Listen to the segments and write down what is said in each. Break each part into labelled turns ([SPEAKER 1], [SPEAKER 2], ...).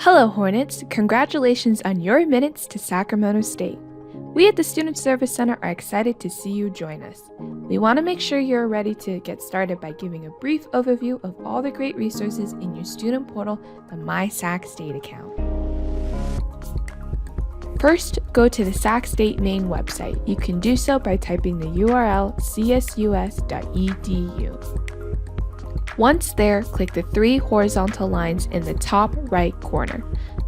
[SPEAKER 1] Hello Hornets, congratulations on your admittance to Sacramento State. We at the Student Service Center are excited to see you join us. We want to make sure you're ready to get started by giving a brief overview of all the great resources in your student portal, the My Sac State account. First, go to the Sac State main website. You can do so by typing the URL csus.edu. Once there, click the three horizontal lines in the top right corner.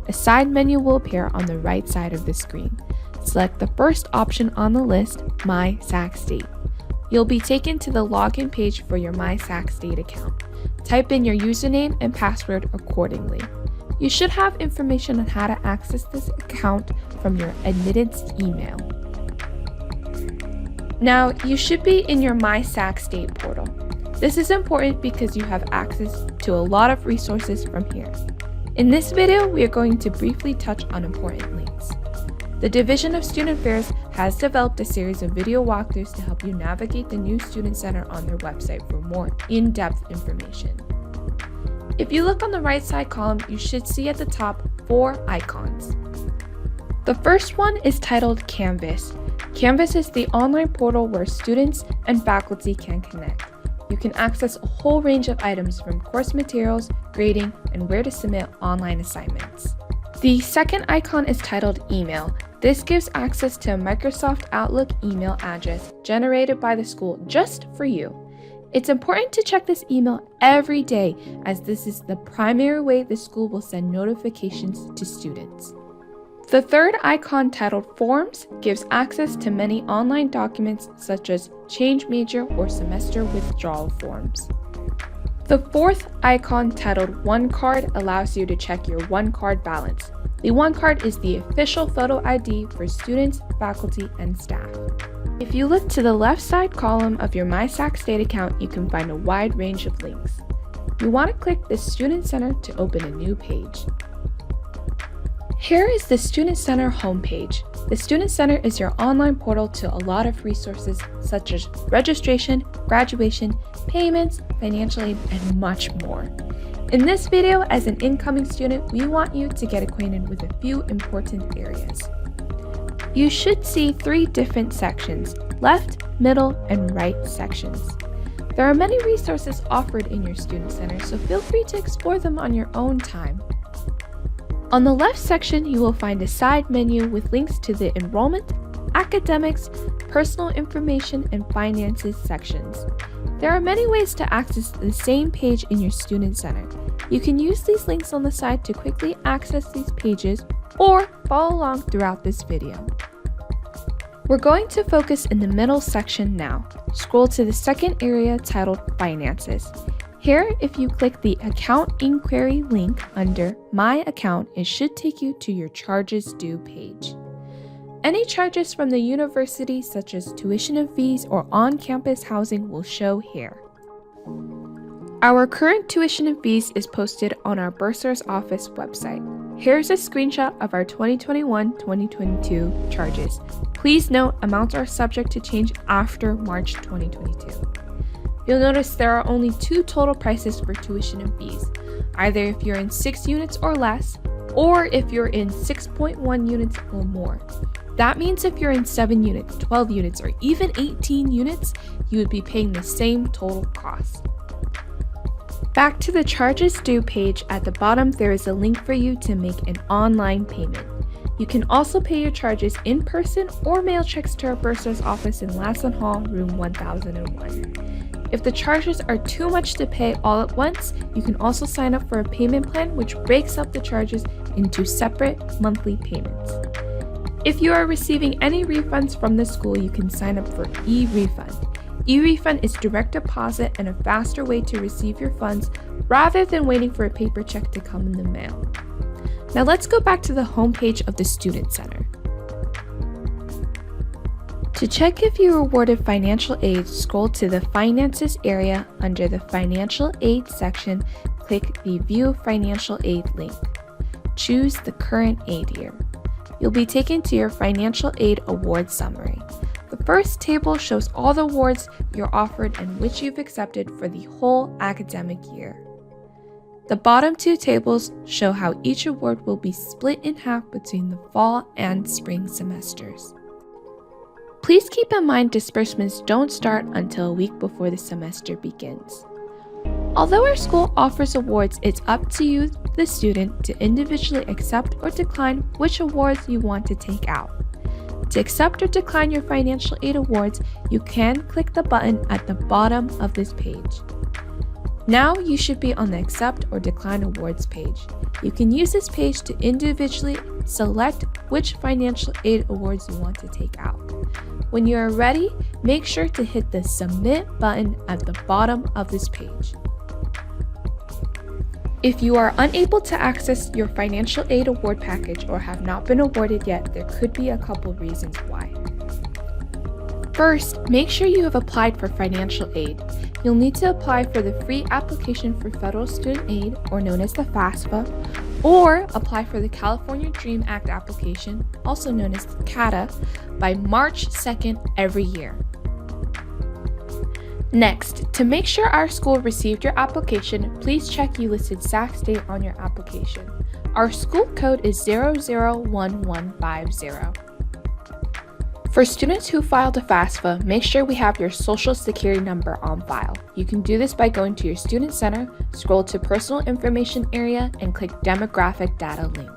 [SPEAKER 1] A side menu will appear on the right side of the screen. Select the first option on the list, My Sac State. You'll be taken to the login page for your My Sac State account. Type in your username and password accordingly. You should have information on how to access this account from your admittance email. Now, you should be in your My Sac State portal. This is important because you have access to a lot of resources from here. In this video, we are going to briefly touch on important links. The Division of Student Affairs has developed a series of video walkthroughs to help you navigate the new Student Center on their website for more in-depth information. If you look on the right side column, you should see at the top 4 icons. The first one is titled Canvas. Canvas is the online portal where students and faculty can connect. You can access a whole range of items from course materials, grading, and where to submit online assignments. The second icon is titled Email. This gives access to a Microsoft Outlook email address generated by the school just for you. It's important to check this email every day, as this is the primary way the school will send notifications to students. The third icon, titled Forms, gives access to many online documents such as change major or semester withdrawal forms. The fourth icon, titled One Card, allows you to check your One Card balance. The One Card is the official photo ID for students, faculty, and staff. If you look to the left side column of your My Sac State account, you can find a wide range of links. You want to click the Student Center to open a new page. Here is the Student Center homepage. The Student Center is your online portal to a lot of resources such as registration, graduation, payments, financial aid, and much more. In this video, as an incoming student, we want you to get acquainted with a few important areas. You should see 3 different sections, left, middle, and right sections. There are many resources offered in your Student Center, so feel free to explore them on your own time. On the left section, you will find a side menu with links to the enrollment, academics, personal information, and finances sections. There are many ways to access the same page in your Student Center. You can use these links on the side to quickly access these pages or follow along throughout this video. We're going to focus in the middle section now. Scroll to the second area titled Finances. Here, if you click the Account Inquiry link under My Account, it should take you to your Charges Due page. Any charges from the university, such as tuition and fees or on-campus housing, will show here. Our current tuition and fees is posted on our Bursar's office website. Here's a screenshot of our 2021-2022 charges. Please note, amounts are subject to change after March 2022. You'll notice there are only 2 total prices for tuition and fees, either if you're in 6 units or less, or if you're in 6.1 units or more. That means if you're in 7 units, 12 units, or even 18 units, you would be paying the same total cost. Back to the Charges Due page, at the bottom there is a link for you to make an online payment. You can also pay your charges in person or mail checks to our Bursar's office in Lassen Hall, room 1001. If the charges are too much to pay all at once, you can also sign up for a payment plan which breaks up the charges into separate monthly payments. If you are receiving any refunds from the school, you can sign up for e-refund. E-refund is direct deposit and a faster way to receive your funds rather than waiting for a paper check to come in the mail. Now let's go back to the homepage of the Student Center. To check if you were awarded financial aid, scroll to the Finances area. Under the Financial Aid section, click the View Financial Aid link. Choose the current aid year. You'll be taken to your Financial Aid Award Summary. The first table shows all the awards you're offered and which you've accepted for the whole academic year. The bottom two tables show how each award will be split in half between the fall and spring semesters. Please keep in mind disbursements don't start until a week before the semester begins. Although our school offers awards, it's up to you, the student, to individually accept or decline which awards you want to take out. To accept or decline your financial aid awards, you can click the button at the bottom of this page. Now you should be on the Accept or Decline Awards page. You can use this page to individually select which financial aid awards you want to take out. When you are ready, make sure to hit the Submit button at the bottom of this page. If you are unable to access your financial aid award package or have not been awarded yet, there could be a couple reasons why. First, make sure you have applied for financial aid. You'll need to apply for the free application for federal student aid, or known as the FAFSA, or apply for the California Dream Act application, also known as CATA, by March 2nd every year. Next, to make sure our school received your application, please check you listed Sac State on your application. Our school code is 001150. For students who filed a FAFSA, make sure we have your social security number on file. You can do this by going to your student center, scroll to personal information area, and click demographic data link.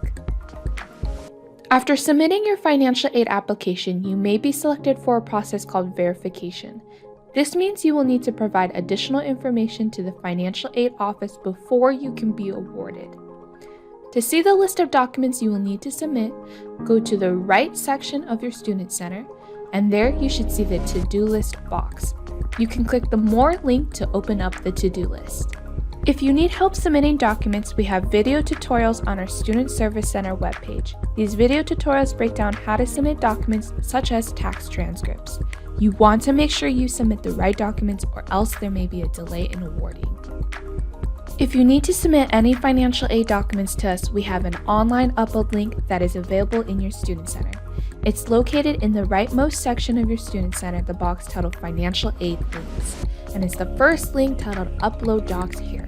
[SPEAKER 1] After submitting your financial aid application, you may be selected for a process called verification. This means you will need to provide additional information to the financial aid office before you can be awarded. To see the list of documents you will need to submit, go to the right section of your student center, and there you should see the to-do list box. You can click the More link to open up the to-do list. If you need help submitting documents, we have video tutorials on our Student Service Center webpage. These video tutorials break down how to submit documents such as tax transcripts. You want to make sure you submit the right documents, or else there may be a delay in awarding. If you need to submit any financial aid documents to us, we have an online upload link that is available in your Student Center. It's located in the rightmost section of your Student Center, the box titled Financial Aid Links, and it's the first link titled Upload Docs here.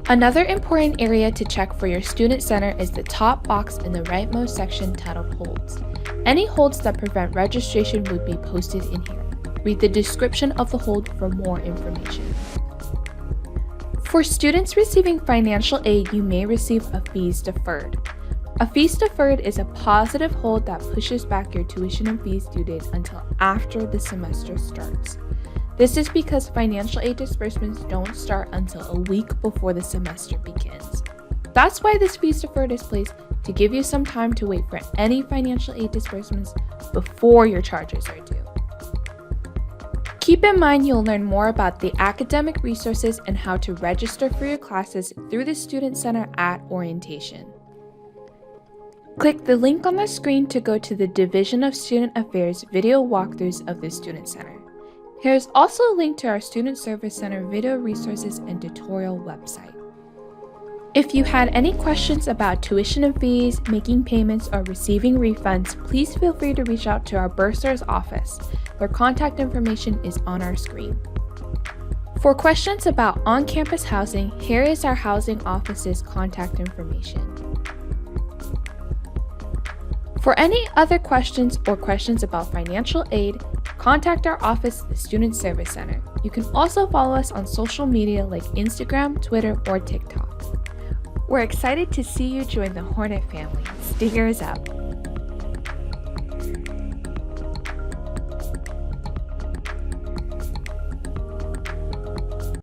[SPEAKER 1] Another important area to check for your Student Center is the top box in the rightmost section titled Holds. Any holds that prevent registration would be posted in here. Read the description of the hold for more information. For students receiving financial aid, you may receive a fees deferred. A fees deferred is a positive hold that pushes back your tuition and fees due date until after the semester starts. This is because financial aid disbursements don't start until a week before the semester begins. That's why this fees deferred is placed, to give you some time to wait for any financial aid disbursements before your charges are due. Keep in mind you'll learn more about the academic resources and how to register for your classes through the Student Center at orientation. Click the link on the screen to go to the Division of Student Affairs video walkthroughs of the Student Center. Here's also a link to our Student Service Center video resources and tutorial website. If you had any questions about tuition and fees, making payments, or receiving refunds, please feel free to reach out to our Bursar's office. Their contact information is on our screen. For questions about on-campus housing, here is our housing office's contact information. For any other questions or questions about financial aid, contact our office at the Student Service Center. You can also follow us on social media like Instagram, Twitter, or TikTok. We're excited to see you join the Hornet family. Stingers up!